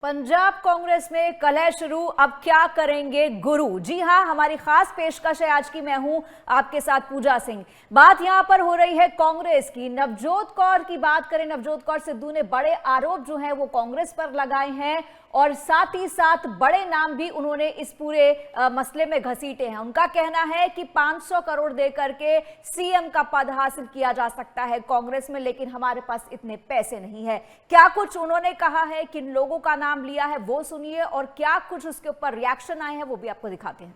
पंजाब कांग्रेस में कलह शुरू, अब क्या करेंगे गुरु। जी हां, हमारी खास पेशकश है आज की। मैं हूं आपके साथ पूजा सिंह। बात यहां पर हो रही है कांग्रेस की। नवजोत कौर की बात करें, नवजोत कौर सिद्धू ने बड़े आरोप जो है वो कांग्रेस पर लगाए हैं और साथ ही साथ बड़े नाम भी उन्होंने इस पूरे मसले में घसीटे हैं। उनका कहना है कि 500 करोड़ देकर के सीएम का पद हासिल किया जा सकता है कांग्रेस में, लेकिन हमारे पास इतने पैसे नहीं है। क्या कुछ उन्होंने कहा है, किन लोगों का नाम लिया है वो सुनिए, और क्या कुछ उसके ऊपर रिएक्शन आए हैं वो भी आपको दिखाते हैं।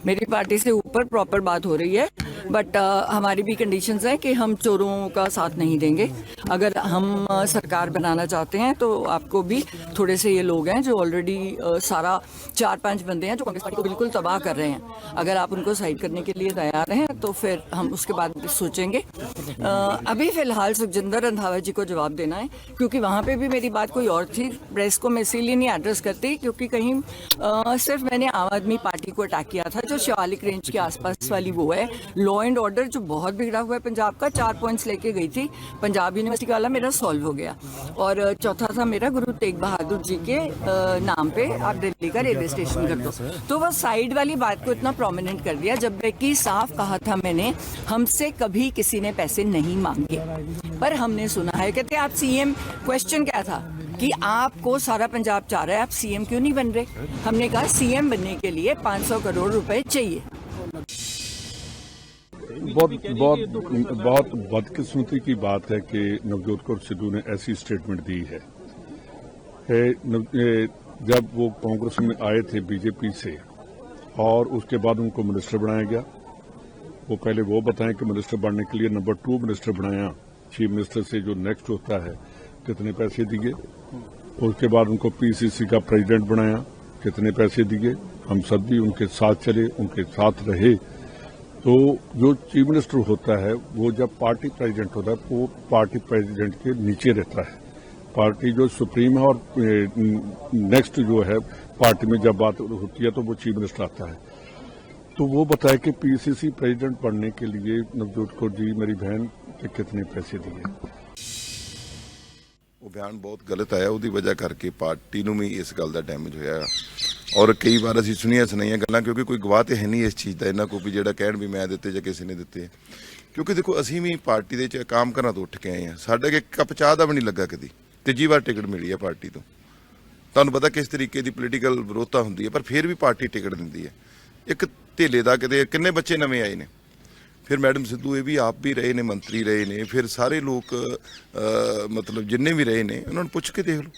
मेरी पार्टी से ऊपर प्रॉपर बात हो रही है, बट हमारी भी कंडीशंस हैं कि हम चोरों का साथ नहीं देंगे। अगर हम सरकार बनाना चाहते हैं तो आपको भी थोड़े से ये लोग हैं जो ऑलरेडी सारा 4-5 बंदे हैं जो कांग्रेस पार्टी को बिल्कुल तबाह कर रहे हैं। अगर आप उनको साइड करने के लिए तैयार हैं तो फिर हम उसके बाद सोचेंगे। अभी फिलहाल सुखजिंदर रंधावा जी को जवाब देना है, क्योंकि वहाँ पे भी मेरी बात कोई और थी। प्रेस को मैं इसीलिए नहीं एड्रेस करती क्योंकि कहीं सिर्फ मैंने आम आदमी पार्टी को अटैक किया था, जो शिवालिक रेंज के आसपास वाली वो है। लॉ एंड ऑर्डर जो बहुत बिगड़ा हुआ है पंजाब का, 4 पॉइंट्स लेके गई थी। पंजाब यूनिवर्सिटी वाला मेरा सॉल्व हो गया। और चौथा था मेरा गुरु तेग बहादुर जी के नाम पे आप दिल्ली का रेलवे स्टेशन कर दो। तो वो साइड वाली बात को इतना प्रोमिनेंट कर दिया, जबकि साफ कहा था मैंने, हमसे कभी किसी ने पैसे नहीं मांगे। पर हमने सुना है, कहते आप सीएम, क्वेश्चन क्या था कि आपको सारा पंजाब चाह रहा है, आप सीएम क्यों नहीं बन रहे। हमने कहा सीएम बनने के लिए 500 करोड़ रुपए चाहिए। बहुत बदकिस्मती की बात है कि नवजोत कौर सिद्धू ने ऐसी स्टेटमेंट दी है। जब वो कांग्रेस में आए थे बीजेपी से और उसके बाद उनको मिनिस्टर बनाया गया, वो पहले वो बताएं कि मिनिस्टर बनने के लिए नंबर 2 मिनिस्टर बनाया, चीफ मिनिस्टर से जो नेक्स्ट होता है, कितने पैसे दिए। उसके बाद उनको पीसीसी का प्रेसिडेंट बनाया, कितने पैसे दिए। हम सब भी उनके साथ चले, उनके साथ रहे। तो जो चीफ मिनिस्टर होता है वो जब पार्टी प्रेसिडेंट होता है वो पार्टी प्रेसिडेंट के नीचे रहता है। पार्टी जो सुप्रीम है और नेक्स्ट जो है पार्टी में जब बात होती है तो वो चीफ मिनिस्टर आता है। तो वो बताए कि पीसीसी प्रेसिडेंट बनने के लिए नवजोत कौर जी मेरी बहन के कितने पैसे दिए। ਉਹ ਬਿਆਨ ਬਹੁਤ ਗਲਤ ਆਇਆ, ਉਹਦੀ ਵਜ੍ਹਾ ਕਰਕੇ ਪਾਰਟੀ ਨੂੰ ਵੀ ਇਸ ਗੱਲ ਦਾ ਡੈਮੇਜ ਹੋਇਆ। ਔਰ ਕਈ ਵਾਰ ਅਸੀਂ ਸੁਣੀਆਂ ਗੱਲਾਂ, ਕਿਉਂਕਿ ਕੋਈ ਗਵਾਹ ਤੇ ਹੈ ਨਹੀਂ ਇਸ ਚੀਜ਼ ਦਾ ਇਹਨਾਂ ਕੋਲ ਵੀ ਜਿਹੜਾ ਕਹਿਣ ਵੀ ਮੈਂ ਦਿੱਤੇ ਜਾਂ ਕਿਸੇ ਨੇ ਦਿੱਤੇ। ਕਿਉਂਕਿ ਦੇਖੋ ਅਸੀਂ ਵੀ ਪਾਰਟੀ ਦੇ ਚ ਕੰਮ ਘਰਾਂ ਤੋਂ ਉੱਠ ਕੇ ਆਏ ਹਾਂ, ਸਾਡਾ ਇੱਕ ਕੱਪ ਚਾਹ ਦਾ ਵੀ ਨਹੀਂ ਲੱਗਾ ਕਦੀ। ਤੀਜੀ ਵਾਰ ਟਿਕਟ ਮਿਲੀ ਹੈ ਪਾਰਟੀ ਤੋਂ। ਤੁਹਾਨੂੰ ਪਤਾ ਕਿਸ ਤਰੀਕੇ ਦੀ ਪੋਲੀਟੀਕਲ ਵਿਰੋਧਤਾ ਹੁੰਦੀ ਹੈ, ਪਰ ਫਿਰ ਵੀ ਪਾਰਟੀ ਟਿਕਟ ਦਿੰਦੀ ਹੈ। ਇੱਕ ਢੇਲੇ ਦਾ ਕਿਤੇ ਕਿੰਨੇ ਬੱਚੇ ਨਵੇਂ ਆਏ ਨੇ, फिर मैडम सिद्धू ये भी आप भी रहे ने, मंत्री रहे ने, फिर सारे लोग मतलब जिन्ने भी रहे ने उन्होंने पुछ के देख लो।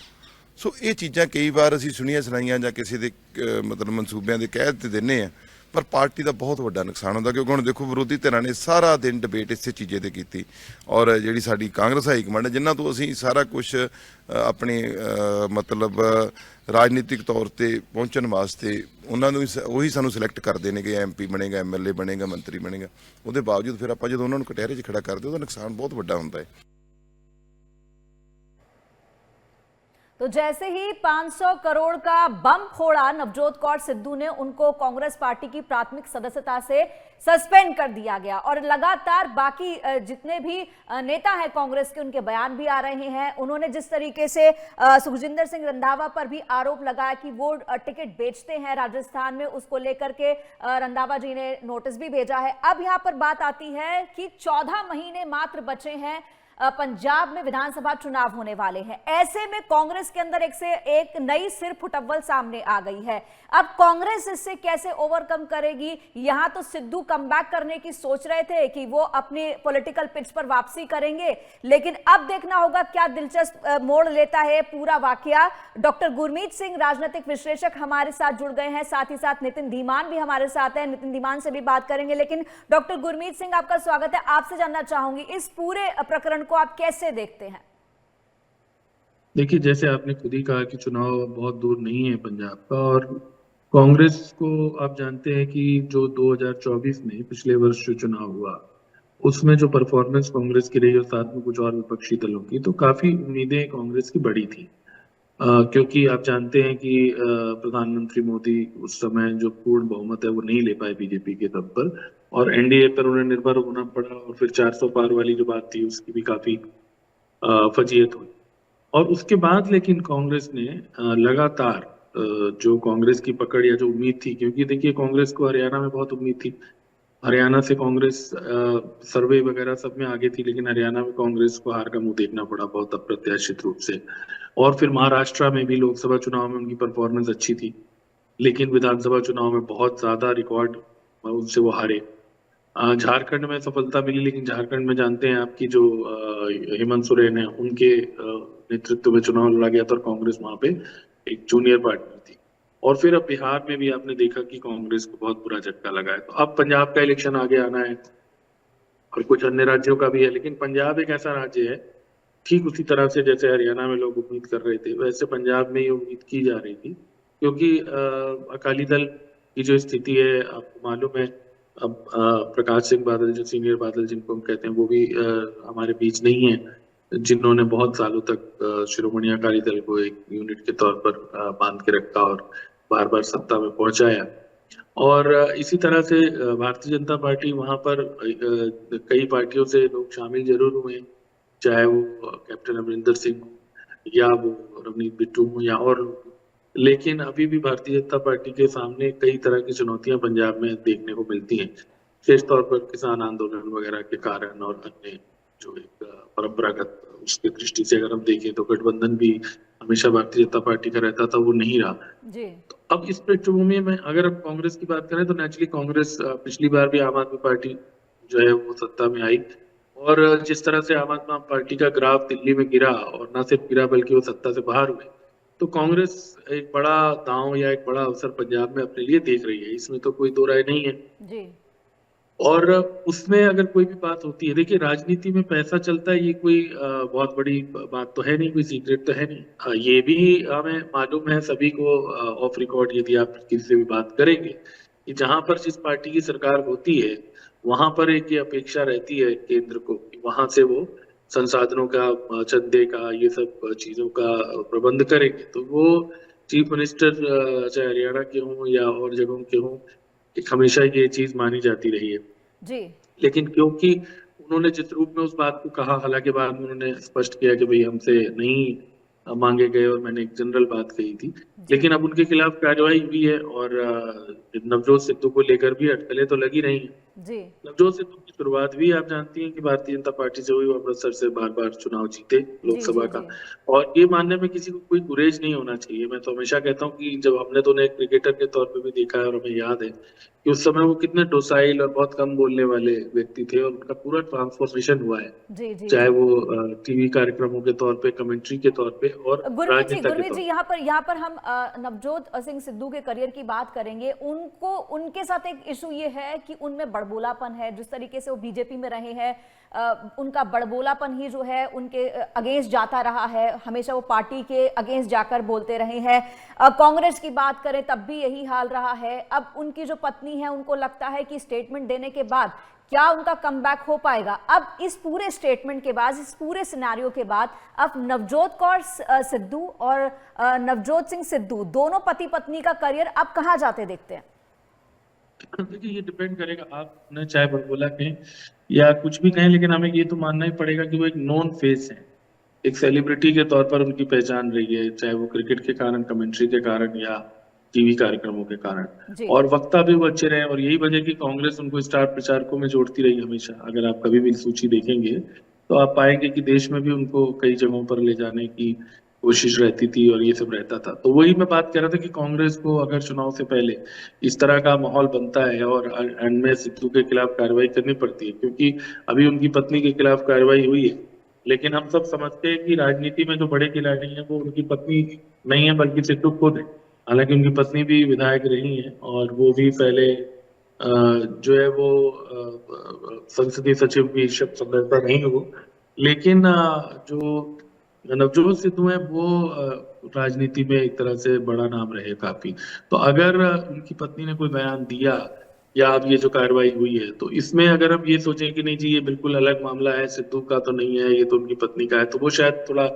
सो ये चीज़ां कई बार असी सुनाइयां जां किसी दे मतलब मनसूबियां दे कह ते दिंदे आ, पर पार्टी का बहुत बड़ा नुकसान होता। क्योंकि हुण देखो विरोधी धिरां ने सारा दिन डिबेट इस चीज़े ते कीती, और जिहड़ी साडी कांग्रेस हाईकमांड है जिन्हां तो असी सारा कुछ अपने मतलब राजनीतिक तौर पर पहुँचने वास्ते उन्होंने उही सानू सिलेक्ट करते हैं कि MP बनेगा, MLA बनेगा, मंत्री बनेगा। उसके बावजूद फिर आप जो उन्होंने कटहरे च खड़ा करते उसका नुकसान बहुत बड़ा होता है। तो जैसे ही 500 करोड़ का बम फोड़ा नवजोत कौर सिद्धू ने, उनको कांग्रेस पार्टी की प्राथमिक सदस्यता से सस्पेंड कर दिया गया। और लगातार बाकी जितने भी नेता हैं कांग्रेस के, उनके बयान भी आ रहे हैं। उन्होंने जिस तरीके से सुखजिंदर सिंह रंधावा पर भी आरोप लगाया कि वो टिकट बेचते हैं राजस्थान में, उसको लेकर के रंधावा जी ने नोटिस भी भेजा है। अब यहां पर बात आती है कि 14 महीने मात्र बचे हैं, पंजाब में विधानसभा चुनाव होने वाले हैं। ऐसे में कांग्रेस के अंदर एक से एक नई सिर फुटअव्वल सामने आ गई है। अब कांग्रेस इससे कैसे ओवरकम करेगी। यहां तो सिद्धू कमबैक करने की सोच रहे थे कि वो अपने पॉलिटिकल पिच पर वापसी करेंगे, लेकिन अब देखना होगा क्या दिलचस्प मोड़ लेता है पूरा वाकया। डॉक्टर गुरमीत सिंह राजनीतिक विश्लेषक हमारे साथ जुड़ गए हैं, साथ ही साथ नितिन धीमान भी हमारे साथ है। नितिन धीमान से भी बात करेंगे, लेकिन डॉक्टर गुरमीत सिंह आपका स्वागत है। आपसे जानना चाहूंगी इस पूरे प्रकरण को आप कैसे देखते हैं। देखिए, जैसे आपने खुद ही कहा कि चुनाव बहुत दूर नहीं है पंजाब का, और कांग्रेस को आप जानते हैं कि जो 2024 में पिछले वर्ष जो चुनाव हुआ उसमें जो परफॉर्मेंस कांग्रेस की रही और साथ में कुछ और विपक्षी दलों की, तो काफी उम्मीदें कांग्रेस की बड़ी थी। क्योंकि आप जानते हैं कि प्रधानमंत्री मोदी उस समय जो पूर्ण बहुमत है वो नहीं ले पाए बीजेपी के तब पर, और एनडीए पर उन्हें निर्भर होना पड़ा। और फिर 400 पार वाली जो बात थी उसकी भी काफी फजीयत हुई। और उसके बाद लेकिन कांग्रेस ने लगातार जो कांग्रेस की पकड़ या जो उम्मीद थी, क्योंकि देखिए कांग्रेस को हरियाणा में बहुत उम्मीद थी, हरियाणा से कांग्रेस सर्वे वगैरह सब में आगे थी, लेकिन हरियाणा में कांग्रेस को हार का मुंह देखना पड़ा बहुत अप्रत्याशित रूप से। और फिर महाराष्ट्र में भी लोकसभा चुनाव में उनकी परफॉर्मेंस अच्छी थी, लेकिन विधानसभा चुनाव में बहुत ज्यादा रिकॉर्ड उनसे वो हारे। झारखंड में सफलता मिली, लेकिन झारखंड में जानते हैं आपकी जो हेमंत सोरेन है उनके नेतृत्व में चुनाव लड़ा गया था और कांग्रेस वहां पे एक जूनियर पार्टनर थी। और फिर अब बिहार में भी आपने देखा कि कांग्रेस को बहुत बुरा झटका लगा है। तो अब पंजाब का इलेक्शन आगे आना है और कुछ अन्य राज्यों का भी है, लेकिन पंजाब एक ऐसा राज्य है, ठीक उसी तरह से जैसे हरियाणा में लोग उम्मीद कर रहे थे वैसे पंजाब में ये उम्मीद की जा रही थी, क्योंकि अकाली दल की जो स्थिति है आपको मालूम है। अब प्रकाश सिंह बादल, जो सीनियर बादल जिनको हम कहते हैं, वो भी हमारे बीच नहीं है, जिन्होंने बहुत सालों तक शिरोमणि अकाली दल को एक यूनिट के तौर पर बांध के रखा और बार बार सत्ता में पहुंचाया। और इसी तरह से भारतीय जनता पार्टी वहां पर कई पार्टियों से लोग शामिल जरूर हुए, चाहे वो कैप्टन अमरिंदर सिंह या वो रवनीत बिट्टू हो या और लोग, लेकिन अभी भी भारतीय जनता पार्टी के सामने कई तरह की चुनौतियां पंजाब में देखने को मिलती हैं, विशेष तौर पर किसान आंदोलन वगैरह के कारण और अन्य जो एक परंपरागत उसकी दृष्टि से अगर हम देखें तो गठबंधन भी हमेशा भारतीय जनता पार्टी का रहता था, वो नहीं रहा। जी। तो अब इस पृष्ठभूमि में अगर हम कांग्रेस की बात करें तो नेचुरली कांग्रेस पिछली बार भी आम आदमी पार्टी जो है वो सत्ता में आई, और जिस तरह से आम आदमी पार्टी का ग्राफ दिल्ली में गिरा, और न सिर्फ गिरा बल्कि वो सत्ता से बाहर हुए, तो कांग्रेस एक बड़ा दांव या एक बड़ा अवसर पंजाब में अपने लिए देख रही है, इसमें तो कोई दो राय नहीं है। जी। और उसमें अगर कोई भी बात होती है, देखिए राजनीति में पैसा चलता है, ये कोई बहुत बड़ी बात तो है नहीं, कोई सीक्रेट तो है नहीं। ये भी हमें मालूम है सभी को, ऑफ रिकॉर्ड यदि आप किसी से भी बात करेंगे, कि जहां पर जिस पार्टी की सरकार होती है वहां पर एक ये अपेक्षा रहती है केंद्र को कि वहां से वो संसाधनों का, चंदे का, ये सब चीजों का प्रबंध करेंगे। तो वो चीफ मिनिस्टर चाहे हरियाणा के हों या और जगहों के हों, एक हमेशा ये चीज मानी जाती रही है। जी। लेकिन क्योंकि उन्होंने जिस रूप में उस बात को कहा, हालांकि बाद में उन्होंने स्पष्ट किया कि भाई हमसे नहीं मांगे गए और मैंने एक जनरल बात कही थी, लेकिन अब उनके खिलाफ कार्रवाई हुई है और नवजोत सिद्धू को लेकर भी अटकलें तो लगी रही हैं। जी। नवजोत सिद्धू की शुरुआत भी आप जानती हैं कि भारतीय जनता पार्टी से हुई, वो अमृतसर से बार बार चुनाव जीते लोकसभा का। और ये मानने में किसी को कोई गुरेज नहीं होना चाहिए। मैं तो हमेशा कहता हूँ कि जब हमने तो उन्हें एक क्रिकेटर के तौर पे भी देखा है और हमें याद है कि उस समय वो कितने डोसाइल और बहुत कम बोलने वाले व्यक्ति थे, और उनका पूरा ट्रांसफॉर्मेशन हुआ है, जी। जी। चाहे वो टीवी कार्यक्रमों के तौर पे, कमेंट्री के तौर पे और गुरमीत जी यहाँ पर हम नवजोत सिंह सिद्धू के करियर की बात करेंगे। उनके साथ एक इशू ये है कि उनमें बड़बोलापन है, जिस तरीके से वो बीजेपी में रहे हैं, उनका बड़बोलापन ही जो है उनके अगेंस्ट जाता रहा है, हमेशा वो पार्टी के अगेंस्ट जाकर बोलते रहे हैं। कांग्रेस की बात करें तब भी यही हाल रहा है। अब उनकी जो पत्नी है, उनको लगता है कि स्टेटमेंट देने के बाद क्या उनका कमबैक हो पाएगा। अब इस पूरे स्टेटमेंट के बाद, इस पूरे सिनेरियो के बाद, अब नवजोत कौर सिद्धू और नवजोत सिंह सिद्धू दोनों पति पत्नी का करियर अब कहां जाते देखते हैं? देखिए ये डिपेंड करेगा, आपने चाहे बड़बोला कहें या कुछ भी कहें, लेकिन हमें ये तो मानना ही पड़ेगा कि वो एक नोन फेस है, एक सेलिब्रिटी के तौर पर उनकी पहचान रही है, चाहे वो क्रिकेट के कारण, कमेंट्री के कारण या टीवी कार्यक्रमों के कारण। और वक्ता भी वो अच्छे रहे, और यही वजह कि कांग्रेस उनको स्टार प्रचारकों में जोड़ती रही हमेशा। अगर आप कभी भी सूची देखेंगे तो आप पाएंगे कि देश में भी उनको कई जगहों पर ले जाने की कोशिश रहती थी और ये सब रहता था। तो वही मैं बात कर रहा था कि कांग्रेस को अगर चुनाव से पहले इस तरह का माहौल बनता है और एंड में सिद्धू के खिलाफ कार्रवाई करनी पड़ती है, क्योंकि अभी उनकी पत्नी के खिलाफ कार्रवाई हुई है, लेकिन हम सब समझते हैं कि राजनीति में जो बड़े खिलाड़ी हैं वो उनकी पत्नी नहीं है बल्कि सिद्धू खुद है। हालांकि उनकी पत्नी भी विधायक रही है और वो भी पहले जो है वो संसदीय सचिव भी संभवतः नहीं हो, लेकिन जो नवजोत सिद्धू है वो राजनीति में एक तरह से बड़ा नाम रहे काफी। तो अगर उनकी पत्नी ने कोई बयान दिया या अब ये जो कार्रवाई हुई है, तो इसमें अगर हम ये सोचें कि नहीं जी ये बिल्कुल अलग मामला है, सिद्धू का तो नहीं है, ये तो उनकी पत्नी का है, तो वो शायद थोड़ा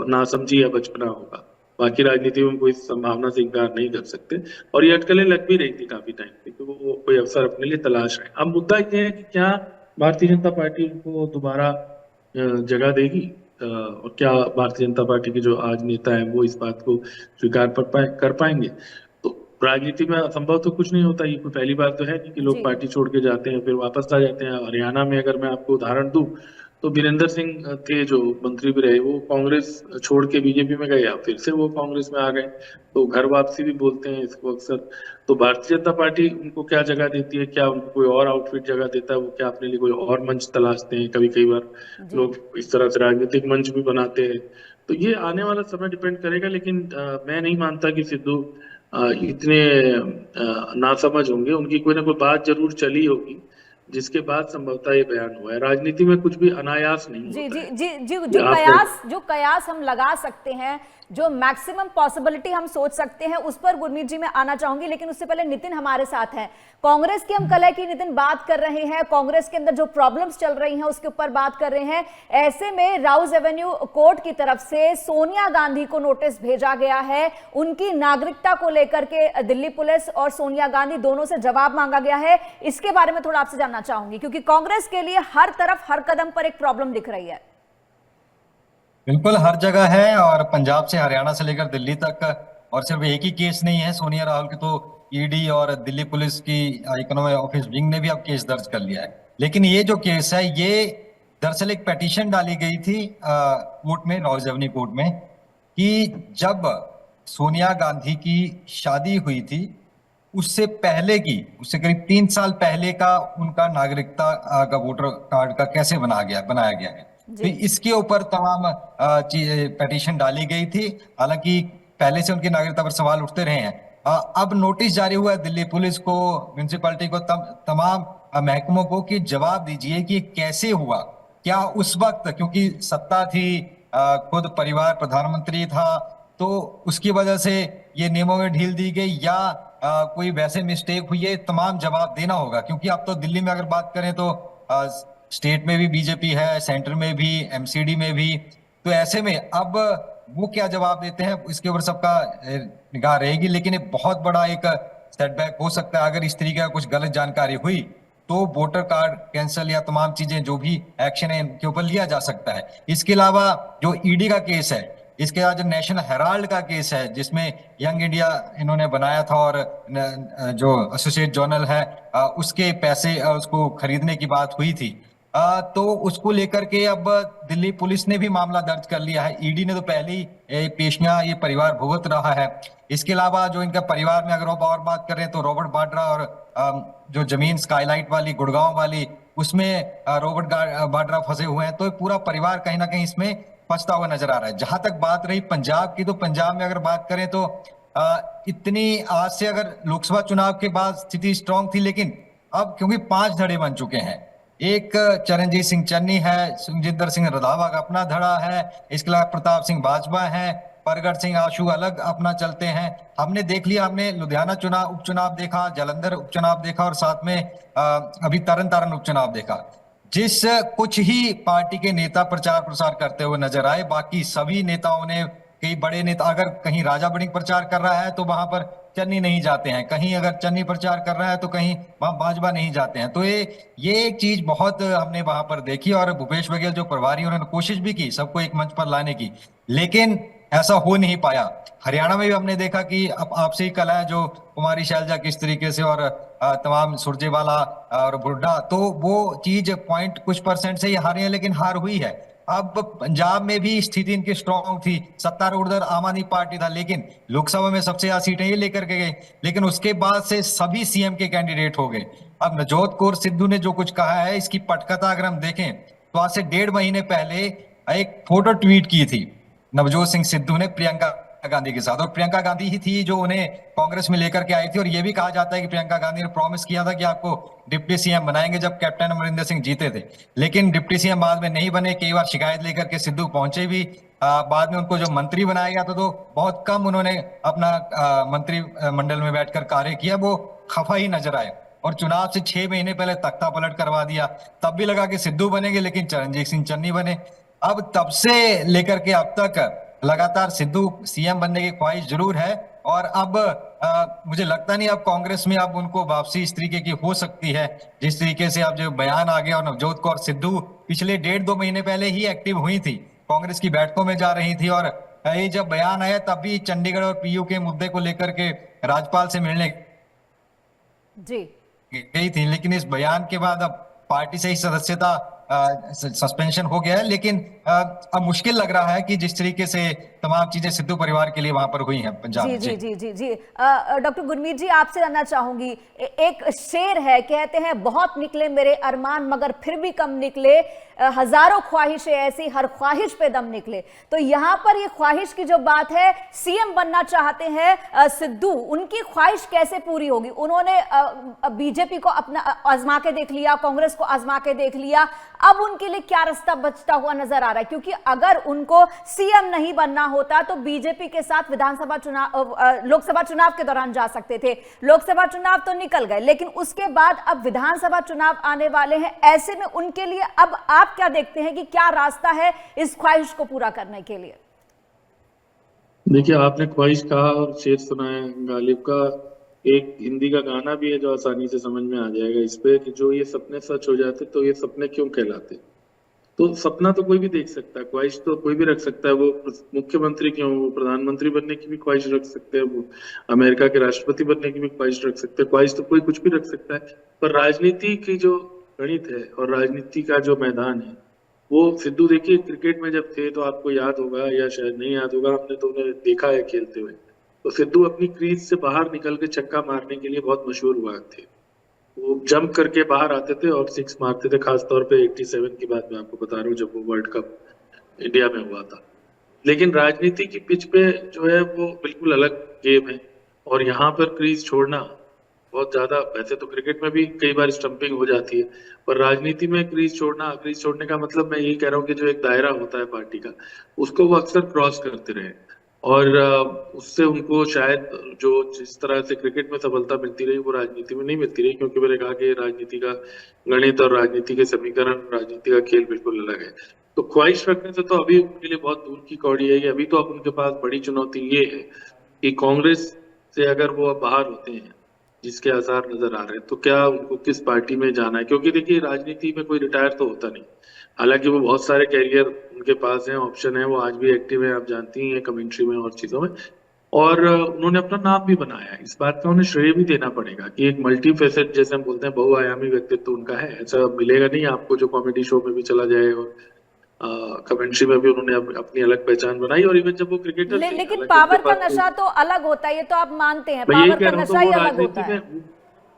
नासमझी या बचपना होगा। बाकी राजनीति में कोई संभावना से इनकार नहीं कर सकते, और ये अटकलें लग भी रही थी काफी टाइम से, तो वो कोई अवसर अपने लिए तलाश रहे। अब मुद्दा ये है कि क्या भारतीय जनता पार्टी उनको दोबारा जगह देगी, और क्या भारतीय जनता पार्टी के जो आज नेता हैं वो इस बात को स्वीकार कर पाएंगे? तो राजनीति में असंभव तो कुछ नहीं होता, ये कोई पहली बार तो है नहीं कि लोग जी। पार्टी छोड़ के जाते हैं फिर वापस आ जाते हैं। हरियाणा में अगर मैं आपको उदाहरण दूं तो वीरेंद्र सिंह थे जो मंत्री भी रहे, वो कांग्रेस छोड़ के बीजेपी में गए, या फिर से वो कांग्रेस में आ गए। तो घर वापसी भी बोलते हैं इसको अक्सर। तो भारतीय जनता पार्टी उनको क्या जगह देती है, क्या उनको कोई और आउटफिट जगह देता है, वो क्या अपने लिए कोई और मंच तलाशते हैं? कभी कई बार जी। लोग इस तरह से राजनीतिक मंच भी बनाते हैं। तो ये आने वाला समय डिपेंड करेगा, लेकिन मैं नहीं मानता कि सिद्धू इतने नासमझ होंगे। उनकी कोई ना कोई बात जरूर चली होगी जिसके बाद संभवतः ये बयान हुआ है। राजनीति में कुछ भी अनायास नहीं जी होता जी है। जी जी ये आप जो कयास हम लगा सकते हैं, जो मैक्सिमम पॉसिबिलिटी हम सोच सकते हैं, उस पर गुरमीत जी मैं आना चाहूंगी, लेकिन उससे पहले नितिन हमारे साथ हैं। कांग्रेस की हम कल की नितिन बात कर रहे हैं, कांग्रेस के अंदर जो प्रॉब्लम्स चल रही हैं उसके ऊपर बात कर रहे हैं। ऐसे में राउज एवेन्यू कोर्ट की तरफ से सोनिया गांधी को नोटिस भेजा गया है, उनकी नागरिकता को लेकर के दिल्ली पुलिस और सोनिया गांधी दोनों से जवाब मांगा गया है। इसके बारे में थोड़ा आपसे जानना चाहूंगी, क्योंकि कांग्रेस के लिए हर तरफ हर कदम पर एक प्रॉब्लम दिख रही है। बिल्कुल हर जगह है, और पंजाब से हरियाणा से लेकर दिल्ली तक। और सिर्फ एक ही केस नहीं है सोनिया राहुल की, तो ईडी और दिल्ली पुलिस की इकोनॉमिक ऑफिस विंग ने भी अब केस दर्ज कर लिया है। लेकिन ये जो केस है, ये दरअसल एक पिटीशन डाली गई थी कोर्ट में, राउज एवेन्यू कोर्ट में, कि जब सोनिया गांधी की शादी हुई थी उससे पहले की, उससे करीब 3 साल पहले का उनका नागरिकता का वोटर कार्ड का कैसे बनाया गया है। तो इसके ऊपर तमाम पिटीशन डाली गई थी। हालांकि पहले से उनकी नागरिकता पर सवाल उठते रहे हैं। अब नोटिस जारी हुआ है दिल्ली पुलिस को, म्युनिसिपैलिटी को, तमाम महकमों को कि जवाब दीजिए कि कैसे हुआ। क्या उस वक्त क्योंकि सत्ता थी, खुद परिवार प्रधानमंत्री था, तो उसकी वजह से ये नियमों में ढील दी गई, या कोई वैसे मिस्टेक हुई है? तमाम जवाब देना होगा, क्योंकि अब तो दिल्ली में अगर बात करें तो स्टेट में भी बीजेपी है, सेंटर में भी, एमसीडी में भी। तो ऐसे में अब वो क्या जवाब देते हैं, इसके ऊपर सबका निगाह रहेगी। लेकिन ये बहुत बड़ा एक सेटबैक हो सकता है अगर इस तरीके का कुछ गलत जानकारी हुई, तो वोटर कार्ड कैंसिल या तमाम चीजें जो भी एक्शन है इनके ऊपर लिया जा सकता है। इसके अलावा जो ईडी का केस है, इसके बाद जो नेशनल हेराल्ड का केस है जिसमें यंग इंडिया इन्होंने बनाया था, और जो एसोसिएट जर्नल है उसके पैसे उसको खरीदने की बात हुई थी, तो उसको लेकर के अब दिल्ली पुलिस ने भी मामला दर्ज कर लिया है। ईडी ने तो पहले ही पेशियां ये परिवार भुगत रहा है। इसके अलावा जो इनका परिवार में अगर और बात करें तो रॉबर्ट वाड्रा और जो जमीन स्काईलाइट वाली गुड़गांव वाली, उसमें रॉबर्ट वाड्रा फंसे हुए हैं। तो पूरा परिवार कहीं ना कहीं इसमें फंसता हुआ नजर आ रहा है। जहां तक बात रही पंजाब की, तो पंजाब में अगर बात करें तो इतनी आज से अगर लोकसभा चुनाव के बाद स्थिति स्ट्रांग थी, लेकिन अब क्योंकि 5 धड़े बन चुके हैं, एक चरणजीत सिंह चन्नी है, सुखजिंदर सिंह रंधावा का अपना धड़ा है, इसके अलावा प्रताप सिंह बाजवा है, परगट सिंह आशु अलग अपना चलते हैं। हमने देख लिया, हमने लुधियाना उपचुनाव देखा, जालंधर उपचुनाव देखा, और साथ में अभी तरन तारण उपचुनाव देखा। जिस कुछ ही पार्टी के नेता प्रचार प्रसार करते हुए नजर आए, बाकी सभी नेताओं ने, कई बड़े नेता, अगर कहीं राजा बड़िंग प्रचार कर रहा है तो वहां पर चन्नी नहीं जाते हैं, कहीं अगर चन्नी प्रचार कर रहा है तो कहीं वहां भाजपा नहीं जाते हैं। तो ये एक चीज बहुत हमने वहां पर देखी, और भूपेश बघेल जो प्रभारी, उन्होंने कोशिश भी की सबको एक मंच पर लाने की, लेकिन ऐसा हो नहीं पाया। हरियाणा में भी हमने देखा कि अब आपसे ही कल है जो कुमारी शैलजा किस तरीके से, और तमाम सुरजेवाला और बुड्ढा, तो वो चीज पॉइंट कुछ % से ही हारे हैं, लेकिन हार हुई है। अब पंजाब में भी स्थिति इनकी स्ट्रांग थी, सत्तारूढ़ दल आम आदमी पार्टी था, लेकिन लोकसभा में सबसे ज्यादा सीटें ये लेकर के गए, लेकिन उसके बाद से सभी सीएम के कैंडिडेट हो गए। अब नवजोत कौर सिद्धू ने जो कुछ कहा है, इसकी पटकथा अगर हम देखें तो आज से 1.5 महीने पहले एक फोटो ट्वीट की थी नवजोत सिंह सिद्धू ने प्रियंका गांधी के साथ, और प्रियंका गांधी ही थी जो उन्हें कांग्रेस में लेकर के आई थी। और यह भी कहा जाता है कि प्रियंका गांधी ने प्रॉमिस किया था कि आपको डिप्टी सीएम बनाएंगे जब कैप्टन अमरिंदर सिंह जीते थे, लेकिन डिप्टी सीएम बाद में नहीं बने। कई बार शिकायत लेकर के सिद्धू पहुंचे भी, बाद में उनको जो मंत्री बनाया गया था तो बहुत कम उन्होंने अपना मंत्री मंडल में बैठकर कार्य किया, वो खफा ही नजर आए। और चुनाव से 6 महीने पहले तख्ता पलट करवा दिया, तब भी लगा कि सिद्धू बनेंगे, लेकिन चरणजीत सिंह चन्नी बने। अब तब से लेकर के अब तक लगातार सिद्धू सीएम बनने की ख्वाहिश जरूर है, और अब मुझे लगता नहीं अब कांग्रेस में अब उनको वापसी इस तरीके की हो सकती है जिस तरीके से अब जो बयान आ गया। और नवजोत कौर सिद्धू पिछले 1.5-2 महीने पहले ही एक्टिव हुई थी, कांग्रेस की बैठकों में जा रही थी, और ये जब बयान आया तब भी चंडीगढ़ और पीयू के मुद्दे को लेकर के राज्यपाल से मिलने जी गई थी। लेकिन इस बयान के बाद अब पार्टी से ही सदस्यता सस्पेंशन हो गया है। लेकिन अब मुश्किल लग रहा है कि जिस तरीके से तमाम चीजें सिद्धू परिवार के लिए वहां पर हुई हैं पंजाब जी में। जी जी जी जी डॉक्टर गुरमीत जी, आपसे जानना चाहूंगी, एक शेर है, कहते हैं बहुत निकले मेरे अरमान मगर फिर भी कम निकले, हजारों ख्वाहिशें ऐसी हर ख्वाहिश पे दम निकले। तो यहां पर ये ख्वाहिश की जो बात है, सीएम बनना चाहते हैं सिद्धू, उनकी ख्वाहिश कैसे पूरी होगी? उन्होंने बीजेपी को अपना आजमा के देख लिया, कांग्रेस को आजमा के देख लिया, अब उनके लिए क्या रास्ता बचता हुआ नजर आ रहा है? क्योंकि अगर उनको सीएम नहीं बनना होता तो बीजेपी के साथ विधानसभा चुनाव, लोकसभा चुनाव के दौरान जा सकते थे। लोकसभा चुनाव तो निकल गए, लेकिन उसके बाद अब विधानसभा चुनाव आने वाले हैं। ऐसे में उनके लिए अब आप क्या देखते हैं कि क्या रास्ता है इस ख्वाहिश को पूरा करने के लिए? देखिए, आपने ख्वाहिश कहा और शेर सुनाया गालिब का। एक हिंदी का गाना भी है जो आसानी से समझ में आ जाएगा इस पे, कि जो ये सपने सच हो जाते तो ये सपने क्यों कहलाते। तो सपना तो कोई भी देख सकता है, ख्वाहिश तो कोई भी रख सकता है। वो मुख्यमंत्री क्यों, वो प्रधानमंत्री बनने की भी ख्वाहिश रख सकते हैं, वो अमेरिका के राष्ट्रपति बनने की भी ख्वाहिश रख सकते हैं। ख्वाहिश तो कोई कुछ भी रख सकता है। पर राजनीति की जो गणित है और राजनीति का जो मैदान है, वो सिद्धू, देखिए क्रिकेट में जब थे तो आपको याद होगा या शायद नहीं याद होगा, हमने तो उन्हें देखा है खेलते हुए, तो सिद्धू अपनी क्रीज से बाहर निकल के छक्का मारने के लिए बहुत मशहूर हुआ थे। वो जंप करके बाहर आते थे और सिक्स मारते थे, खासतौर पे 87 की बात मैं आपको बता रहा हूँ, जब वो वर्ल्ड कप इंडिया में हुआ था। लेकिन राजनीति की पिच पे जो है वो बिल्कुल अलग गेम है, और यहाँ पर क्रीज छोड़ना बहुत ज्यादा, वैसे तो क्रिकेट में भी कई बार स्टंपिंग हो जाती है, पर राजनीति में क्रीज छोड़ने का मतलब मैं यही कह रहा हूँ कि जो एक दायरा होता है पार्टी का, उसको वो अक्सर क्रॉस करते रहे, और उससे उनको शायद जो जिस तरह से क्रिकेट में सफलता मिलती रही वो राजनीति में नहीं मिलती रही, क्योंकि मैंने कहा कि राजनीति का गणित और राजनीति के समीकरण, राजनीति का खेल बिल्कुल अलग है। तो ख्वाहिश रखने से तो अभी उनके लिए बहुत दूर की कौड़ी है। अभी तो अब उनके पास बड़ी चुनौती ये है कि कांग्रेस से अगर वो अब बाहर होते हैं, जिसके आसार नजर आ रहे हैं, तो क्या उनको किस पार्टी में जाना है? क्योंकि देखिए, राजनीति में कोई रिटायर तो होता नहीं, हालांकि वो बहुत सारे कैरियर उनके पास हैं, ऑप्शन है, वो आज भी एक्टिव है, आप जानती हैं, कमेंट्री में और चीजों में, और उन्होंने अपना नाम भी बनाया है। इस बात का उन्हें श्रेय भी देना पड़ेगा कि एक मल्टी फेसेट, जैसे हम बोलते हैं, बहुआयामी व्यक्तित्व उनका है। ऐसा मिलेगा नहीं आपको जो कॉमेडी शो में भी चला जाए, और कमेंट्री में भी उन्होंने अपनी अलग पहचान बनाई, और इवन जब वो क्रिकेटर लेकिन पावर का नशा तो अलग होता है, ये तो आप मानते हैं, पावर का नशा ही अलग होता है।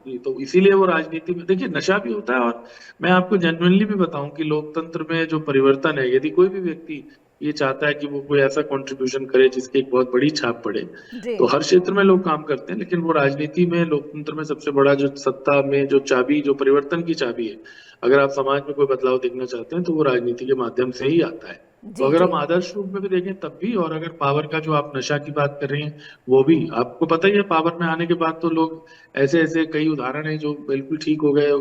तो इसीलिए वो राजनीति में, देखिए, नशा भी होता है। और मैं आपको जेन्युइनली भी बताऊं कि लोकतंत्र में जो परिवर्तन है, यदि कोई भी व्यक्ति ये चाहता है कि वो कोई ऐसा कंट्रीब्यूशन करे जिसकी एक बहुत बड़ी छाप पड़े, तो हर क्षेत्र में लोग काम करते हैं, लेकिन वो राजनीति में, लोकतंत्र में सबसे बड़ा जो सत्ता में जो चाबी, जो परिवर्तन की चाबी है, अगर आप समाज में कोई बदलाव देखना चाहते हैं तो वो राजनीति के माध्यम से ही आता है। तो अगर हम आदर्श रूप में भी देखें तब भी, और अगर पावर का जो आप नशा की बात कर रहे हैं वो भी, आपको पता ही है, पावर में आने के बाद तो लोग ऐसे ऐसे कई उदाहरण हैं जो बिल्कुल ठीक हो गए,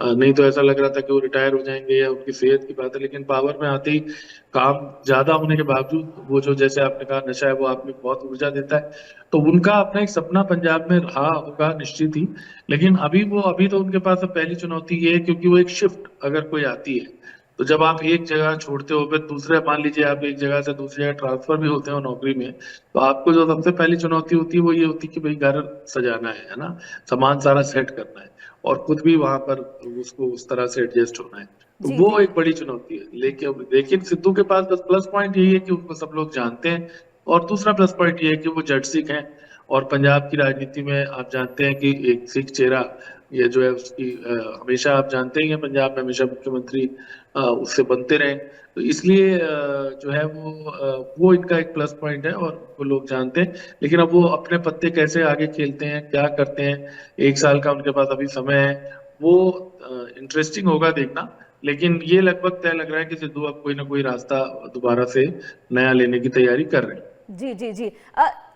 नहीं तो ऐसा लग रहा था कि वो रिटायर हो जाएंगे, या उनकी सेहत की बात है, लेकिन पावर में आते ही काम ज्यादा होने के बावजूद वो जो, जैसे आपने कहा, नशा है, वो आप में बहुत ऊर्जा देता है। तो उनका अपना एक सपना पंजाब में रहा होगा निश्चित ही, लेकिन अभी तो उनके पास अब पहली चुनौती ये है, क्योंकि वो एक शिफ्ट अगर कोई आती है, तो जब आप एक जगह छोड़ते हो, फिर दूसरे, मान लीजिए आप एक जगह से दूसरी जगह ट्रांसफर भी होते हो नौकरी में, तो आपको जो सबसे पहली चुनौती होती है वो ये होती है कि भाई घर सजाना है ना, सामान सारा सेट करना है, और खुद भी वहां पर उसको उस तरह से एडजस्ट होना है। तो वो एक बड़ी चुनौती है। लेकिन सिद्धू के पास बस प्लस पॉइंट यही है कि उनको सब लोग जानते हैं, और दूसरा प्लस पॉइंट ये है कि वो जट सिख हैं, और पंजाब की राजनीति में आप जानते हैं कि एक सिख चेहरा ये जो है उसकी हमेशा, आप जानते ही हैं, पंजाब में हमेशा मुख्यमंत्री उससे बनते रहे, तो इसलिए जो है वो इनका एक प्लस पॉइंट है, और वो लोग जानते हैं। लेकिन अब वो अपने पत्ते कैसे आगे खेलते हैं, क्या करते हैं, 1 साल का उनके पास अभी समय है, वो इंटरेस्टिंग होगा देखना। लेकिन ये लगभग तय लग रहा है कि सिद्धू अब कोई ना कोई रास्ता दोबारा से नया लेने की तैयारी कर रहे हैं। जी जी जी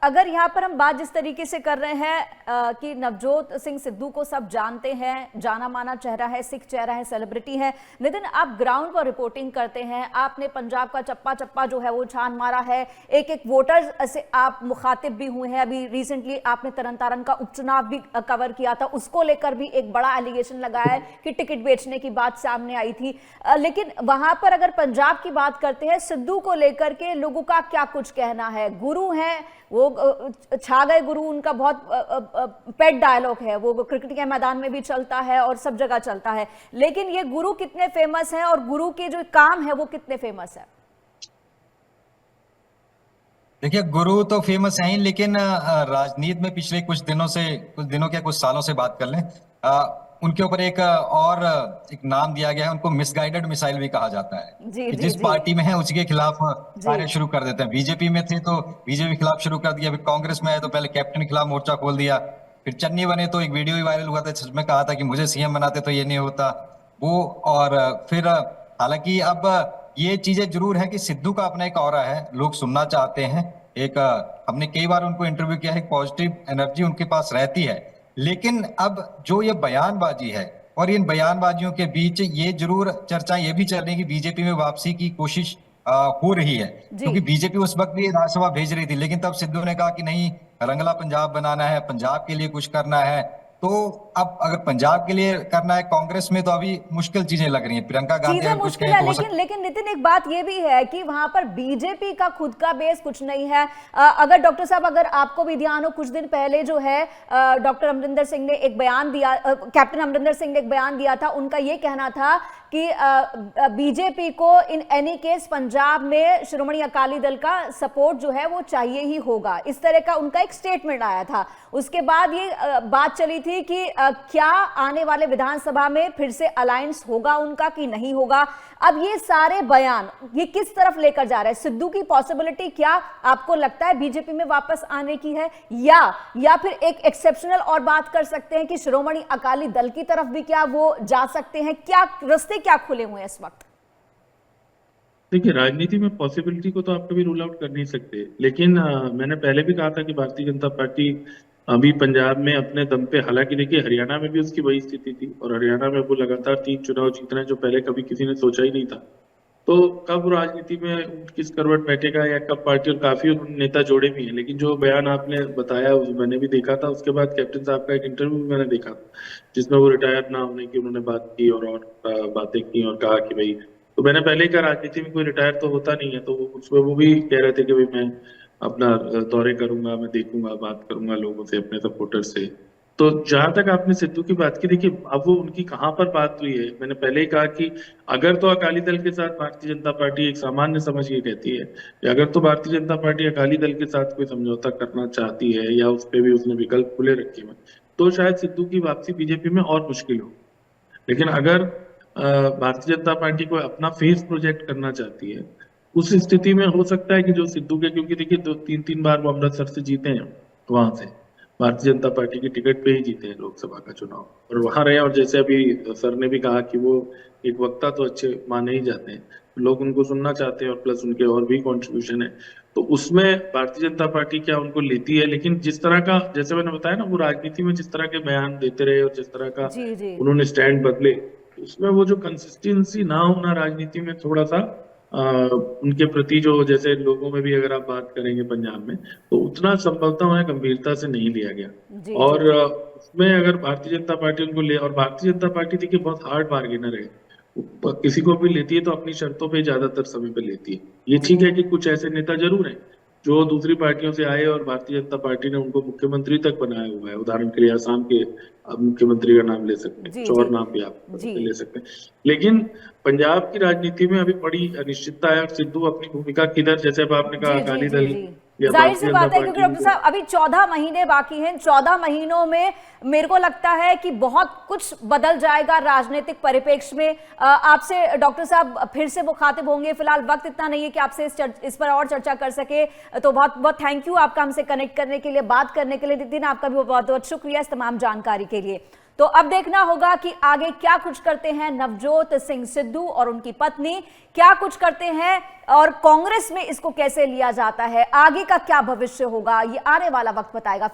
अगर यहाँ पर हम बात जिस तरीके से कर रहे हैं कि नवजोत सिंह सिद्धू को सब जानते हैं, जाना माना चेहरा है, सिख चेहरा है, सेलिब्रिटी है। नितिन, आप ग्राउंड पर रिपोर्टिंग करते हैं, आपने पंजाब का चप्पा चप्पा जो है वो छान मारा है, एक एक वोटर से आप मुखातिब भी हुए हैं। अभी रिसेंटली आपने तरन तारण का उपचुनाव भी कवर किया था, उसको लेकर भी एक बड़ा एलिगेशन लगाया है कि टिकट बेचने की बात सामने आई थी। लेकिन वहां पर अगर पंजाब की बात करते हैं, सिद्धू को लेकर के लोगों का क्या कुछ कहना है? गुरु हैं वो, छा गए गुरु, उनका बहुत पेट डायलॉग है, वो क्रिकेट के मैदान में भी चलता है और सब जगह चलता है। लेकिन ये गुरु कितने फेमस हैं और गुरु के जो काम है वो कितने फेमस है? देखिए, गुरु तो फेमस है ही, लेकिन राजनीति में पिछले कुछ दिनों के कुछ सालों से बात कर लें, उनके ऊपर एक नाम दिया गया है, उनको मिसगाइडेड मिसाइल भी कहा जाता है। जी, कि जी, जिस जी। पार्टी में है उसी के खिलाफ कार्य शुरू कर देते हैं। बीजेपी में थे तो बीजेपी के खिलाफ शुरू कर दिया, फिर कांग्रेस में आए तो पहले कैप्टन के खिलाफ मोर्चा खोल दिया, फिर चन्नी बने तो एक वीडियो ही वायरल हुआ था जिसमें कहा था कि मुझे सीएम बनाते तो ये नहीं होता वो। और फिर हालांकि अब ये चीजें जरूर है कि सिद्धू का अपना एक ऑरा है, लोग सुनना चाहते हैं। एक हमने कई बार उनको इंटरव्यू किया है, पॉजिटिव एनर्जी उनके पास रहती है। लेकिन अब जो ये बयानबाजी है, और इन बयानबाजियों के बीच ये जरूर चर्चा ये भी चल रही है कि बीजेपी में वापसी की कोशिश हो रही है, क्योंकि बीजेपी उस वक्त भी राज्यसभा भेज रही थी, लेकिन तब सिद्धू ने कहा कि नहीं, रंगला पंजाब बनाना है, पंजाब के लिए कुछ करना है। तो अब अगर पंजाब के लिए करना है कांग्रेस में, तो अभी मुश्किल चीजें लग रही हैं। प्रियंका गांधी चीजें अगर कुछ मुश्किल कहें है, तो हो लेकिन नितिन एक बात ये भी है कि वहां पर बीजेपी का खुद का बेस कुछ नहीं है। अगर डॉक्टर साहब, अगर आपको भी ध्यान हो, कुछ दिन पहले जो है डॉक्टर अमरिंदर सिंह ने एक बयान दिया, कैप्टन अमरिंदर सिंह ने एक बयान दिया था। उनका ये कहना था कि बीजेपी को इन एनी केस पंजाब में श्रोमणी अकाली दल का सपोर्ट जो है वो चाहिए ही होगा, इस तरह का उनका एक स्टेटमेंट आया था। उसके बाद ये बात चली थी कि क्या आने वाले विधानसभा में फिर से अलायंस होगा उनका कि नहीं होगा। अब ये सारे बयान ये किस तरफ लेकर जा रहे हैं? सिद्धू की पॉसिबिलिटी क्या आपको लगता है बीजेपी में वापस आने की है, या फिर एक एक्सेप्शनल और बात कर सकते हैं कि श्रोमणी अकाली दल की तरफ भी क्या वो जा सकते हैं? क्या रास्ते क्या खुले हुए हैं इस वक्त? देखिए, राजनीति में पॉसिबिलिटी को तो आप कभी रूल आउट कर नहीं सकते, लेकिन मैंने पहले भी कहा था कि भारतीय जनता पार्टी अभी पंजाब में अपने दम पे, हालांकि देखिए हरियाणा में भी उसकी वही स्थिति थी और हरियाणा में वो लगातार 3 चुनाव जीत रहे हैं, जो पहले कभी किसी ने सोचा ही नहीं था। तो कब राजनीति में किस करवट बैठेगा या कब पार्टी, और काफी उन्होंने नेता जोड़े भी हैं। लेकिन जो बयान आपने बताया मैंने भी देखा था। उसके बाद कैप्टन साहब का एक इंटरव्यू भी मैंने देखा जिसमें वो रिटायर ना होने की उन्होंने बात की और बातें की और कहा कि भाई, तो मैंने पहले ही कहा राजनीति में कोई रिटायर तो होता नहीं है। तो उसमें वो भी कह रहे थे कि भाई मैं अपना दौरे करूंगा, मैं देखूंगा, बात करूंगा लोगों से, अपने सपोर्टर से। तो जहां तक आपने सिद्धू की बात की, देखिए अब वो उनकी कहां पर बात हुई है। मैंने पहले ही कहा कि अगर तो अकाली दल के साथ भारतीय जनता पार्टी, एक सामान्य समझ ये कहती है कि अगर तो भारतीय जनता पार्टी अकाली दल के साथ कोई समझौता करना चाहती है या उस पर भी उसने विकल्प खुले रखे हुए, तो शायद सिद्धू की वापसी बीजेपी में और मुश्किल हो। लेकिन अगर भारतीय जनता पार्टी को अपना फेस प्रोजेक्ट करना चाहती है, उस स्थिति में हो सकता है कि जो सिद्धू के, क्योंकि देखिए 2-3 बार वो अमृतसर से जीते हैं, वहां से भारतीय जनता पार्टी की टिकट पे ही जीते हैं लोकसभा का चुनाव और वहां रहे। और जैसे अभी सर ने भी कहा कि वो एक वक्ता तो अच्छे माने ही जाते हैं, लोग उनको सुनना चाहते हैं और प्लस उनके और भी कॉन्ट्रीब्यूशन है, तो उसमें भारतीय जनता पार्टी क्या उनको लेती है। लेकिन जिस तरह का, जैसे मैंने बताया ना, वो राजनीति में जिस तरह के बयान देते रहे और जिस तरह का उन्होंने स्टैंड बदले, उसमें वो जो कंसिस्टेंसी ना होना राजनीति में, थोड़ा सा उनके प्रति जो, जैसे लोगों में भी अगर आप बात करेंगे पंजाब में, तो उतना संभवतः उन्हें गंभीरता से नहीं लिया गया। और उसमें अगर भारतीय जनता पार्टी उनको ले, और भारतीय जनता पार्टी देखिए बहुत हार्ड बार्गेनर है, किसी को भी लेती है तो अपनी शर्तों पे ज्यादातर समय पे लेती है। ये ठीक है कि कुछ ऐसे नेता जरूर हैं जो दूसरी पार्टियों से आए और भारतीय जनता पार्टी ने उनको मुख्यमंत्री तक बनाया हुआ है। उदाहरण के लिए आसाम के मुख्यमंत्री का नाम ले सकते हैं, चौर नाम भी आप ले सकते हैं। लेकिन पंजाब की राजनीति में अभी बड़ी अनिश्चितता है और सिद्धू अपनी भूमिका किधर, जैसे अब आपने कहा अकाली दल, जाहिर सी बात है क्योंकि डॉक्टर साहब अभी 14 महीने बाकी हैं। 14 महीनों में मेरे को लगता है कि बहुत कुछ बदल जाएगा राजनीतिक परिप्रेक्ष्य में। आपसे डॉक्टर साहब फिर से मुखातिब होंगे, फिलहाल वक्त इतना नहीं है कि आपसे इस पर और चर्चा कर सके, तो बहुत बहुत थैंक यू आपका हमसे कनेक्ट करने के लिए, बात करने के लिए। नितिन, आपका भी बहुत बहुत शुक्रिया इस तमाम जानकारी के लिए। तो अब देखना होगा कि आगे क्या कुछ करते हैं नवजोत सिंह सिद्धू और उनकी पत्नी, क्या कुछ करते हैं और कांग्रेस में इसको कैसे लिया जाता है, आगे का क्या भविष्य होगा, ये आने वाला वक्त बताएगा।